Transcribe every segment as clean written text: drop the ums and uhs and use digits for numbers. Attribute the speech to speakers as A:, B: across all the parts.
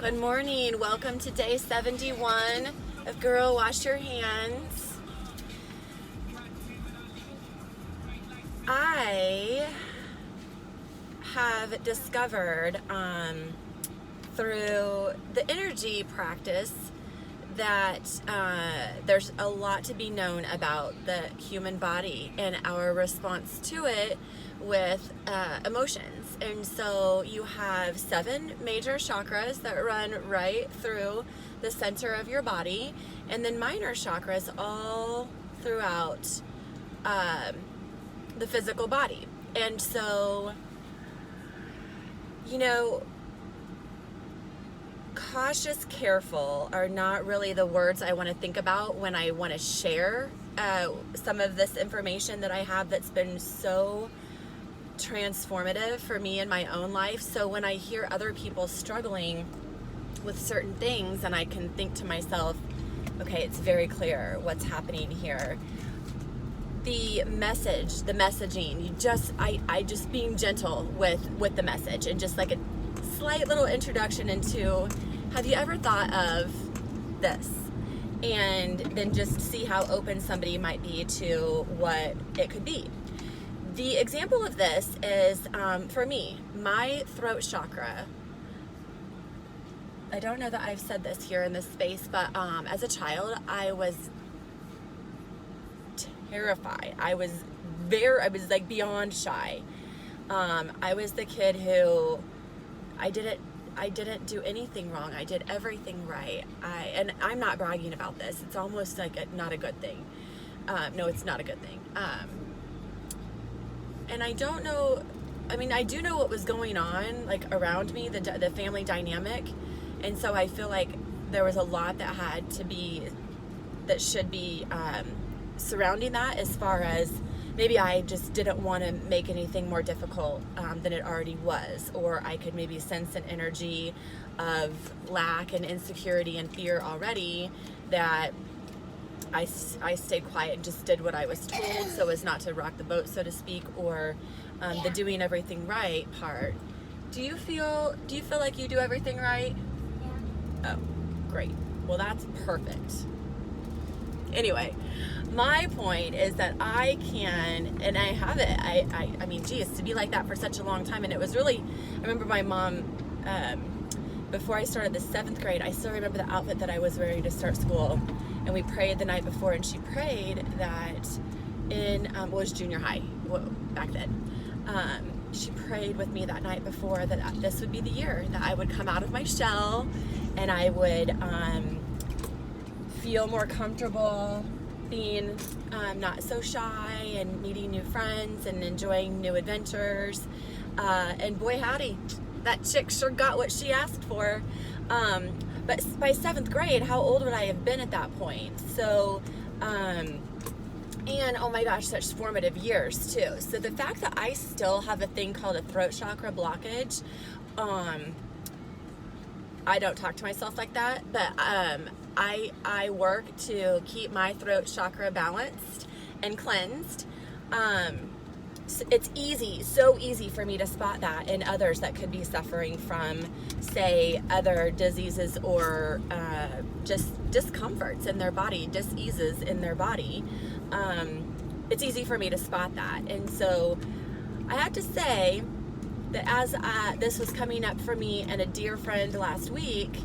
A: Good morning. Welcome to day 71 of Girl Wash Your Hands. I have discovered through the energy practice that there's a lot to be known about the human body and our response to it with emotions. And so you have 7 major chakras that run right through the center of your body, and then minor chakras all throughout the physical body. And so, cautious, careful are not really the words I want to think about when I want to share some of this information that I have that's been so transformative for me in my own life. So when I hear other people struggling with certain things, and I can think to myself, okay, it's very clear what's happening here. The message, the messaging, I just being gentle with the message, and just like a slight little introduction into, have you ever thought of this? And then just see how open somebody might be to what it could be. The example of this is, for me, my throat chakra. I don't know that I've said this here in this space, but as a child, I was terrified. I was like beyond shy. I was the kid who I didn't do anything wrong. I did everything right. And I'm not bragging about this. It's almost like not a good thing. No, it's not a good thing. And I don't know, I do know what was going on like around me, the family dynamic. And so I feel like there was a lot that should be surrounding that, as far as maybe I just didn't want to make anything more difficult than it already was, or I could maybe sense an energy of lack and insecurity and fear already, that I stayed quiet and just did what I was told so as not to rock the boat, so to speak, or the doing everything right part. Do you feel like you do everything right? Yeah. Oh, great. Well, that's perfect. Anyway, my point is that I can, and I have it, I mean, geez, to be like that for such a long time. And it was really, I remember my mom, before I started the 7th grade, I still remember the outfit that I was wearing to start school. And we prayed the night before, and she prayed that was junior high back then. She prayed with me that night before that this would be the year that I would come out of my shell, and I would feel more comfortable being not so shy, and meeting new friends and enjoying new adventures. And boy howdy, that chick sure got what she asked for. But by 7th grade, how old would I have been at that point? So, and oh my gosh, such formative years too. So the fact that I still have a thing called a throat chakra blockage, I don't talk to myself like that, but I work to keep my throat chakra balanced and cleansed. It's so easy for me to spot that in others that could be suffering from, say, other diseases or just discomforts in their body, diseases in their body. It's easy for me to spot that. And so I have to say that as this was coming up for me, and a dear friend last week,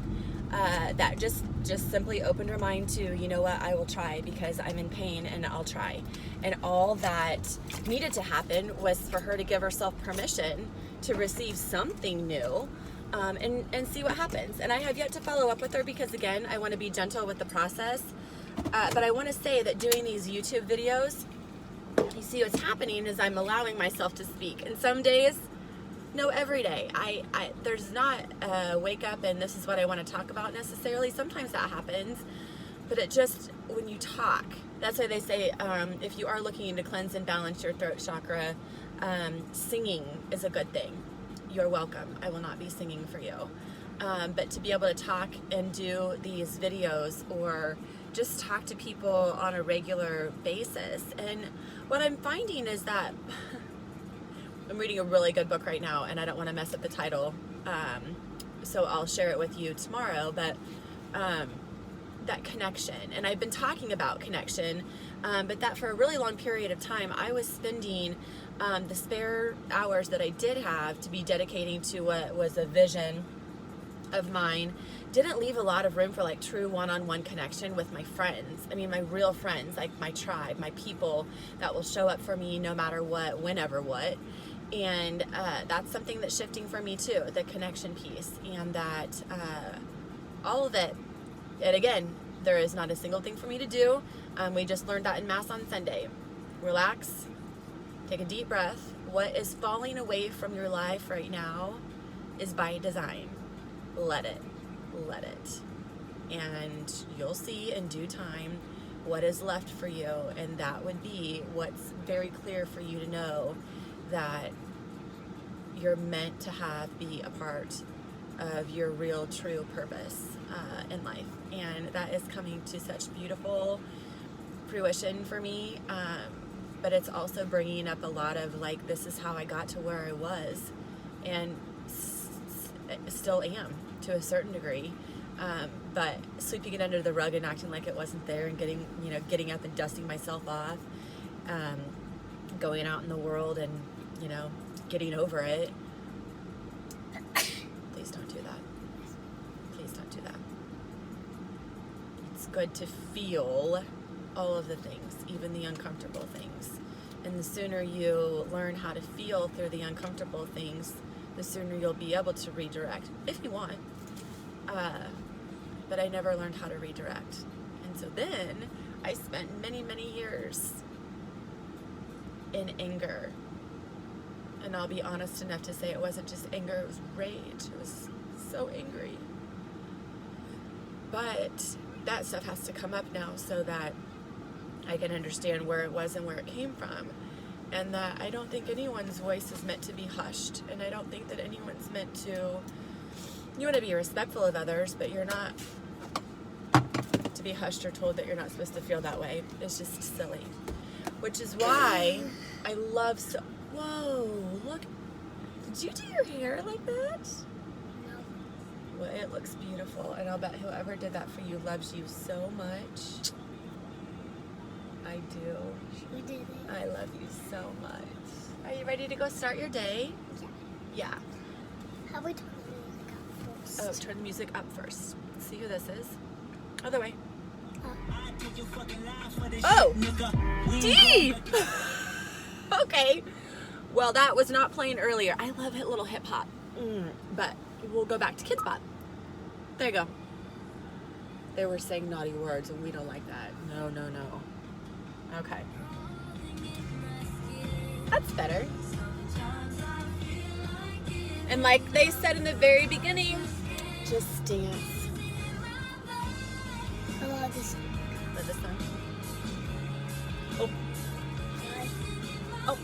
A: that just simply opened her mind to, you know what, I will try, because I'm in pain, and I'll try. And all that needed to happen was for her to give herself permission to receive something new, and see what happens. And I have yet to follow up with her, because again, I want to be gentle with the process. But I want to say that doing these YouTube videos, you see what's happening is I'm allowing myself to speak. And some days, no, every day. There's not a wake up and this is what I want to talk about necessarily. Sometimes that happens, but it just, when you talk, that's why they say, if you are looking to cleanse and balance your throat chakra, singing is a good thing. You're welcome. I will not be singing for you. But to be able to talk and do these videos, or just talk to people on a regular basis. And what I'm finding is that I'm reading a really good book right now, and I don't want to mess up the title. so I'll share it with you tomorrow. But that connection, and I've been talking about connection, but that for a really long period of time, I was spending the spare hours that I did have to be dedicating to what was a vision of mine, didn't leave a lot of room for like true one-on-one connection with my friends. I mean, my real friends, like my tribe, my people that will show up for me no matter what, whenever what. And that's something that's shifting for me too, the connection piece, and that all of it. And again, there is not a single thing for me to do. We just learned that in Mass on Sunday. Relax, take a deep breath. What is falling away from your life right now is by design. Let it. And you'll see in due time what is left for you, and that would be what's very clear for you to know, that you're meant to be a part of your real true purpose in life. And that is coming to such beautiful fruition for me, but it's also bringing up a lot of like, this is how I got to where I was, and still am to a certain degree, but sweeping it under the rug and acting like it wasn't there, and getting up and dusting myself off, going out in the world and getting over it. Please don't do that. Please don't do that. It's good to feel all of the things, even the uncomfortable things. And the sooner you learn how to feel through the uncomfortable things, the sooner you'll be able to redirect, if you want. But I never learned how to redirect. And so then I spent many, many years in anger. And I'll be honest enough to say it wasn't just anger, it was rage. It was so angry. But that stuff has to come up now so that I can understand where it was and where it came from. And that I don't think anyone's voice is meant to be hushed. And I don't think that anyone's meant to... You want to be respectful of others, but you're not to be hushed or told that you're not supposed to feel that way. It's just silly. Which is why I love so... Whoa, look. Did you do your hair like that?
B: No.
A: Well, it looks beautiful. And I'll bet whoever did that for you loves you so much. I do.
B: Who did it?
A: I love you so much. Are you ready to go start your day?
B: Yeah.
A: Yeah.
B: How about we turn the music up first?
A: Oh, turn the music up first. See who this is? Other way. Oh! D! Okay. Well, that was not playing earlier. I love a little hip hop. But we'll go back to Kids Bop. There you go. They were saying naughty words, and we don't like that. No. Okay. That's better. And like they said in the very beginning, just dance.
B: I love this.
A: Love this song. Oh. Oh.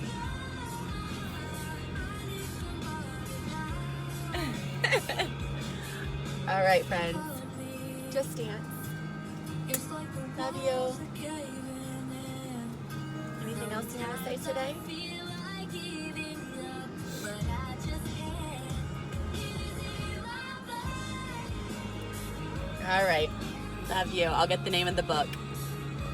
A: All right, friends. Just dance. Love you. Anything else you want to say today? All right. Love you. I'll get the name of the book.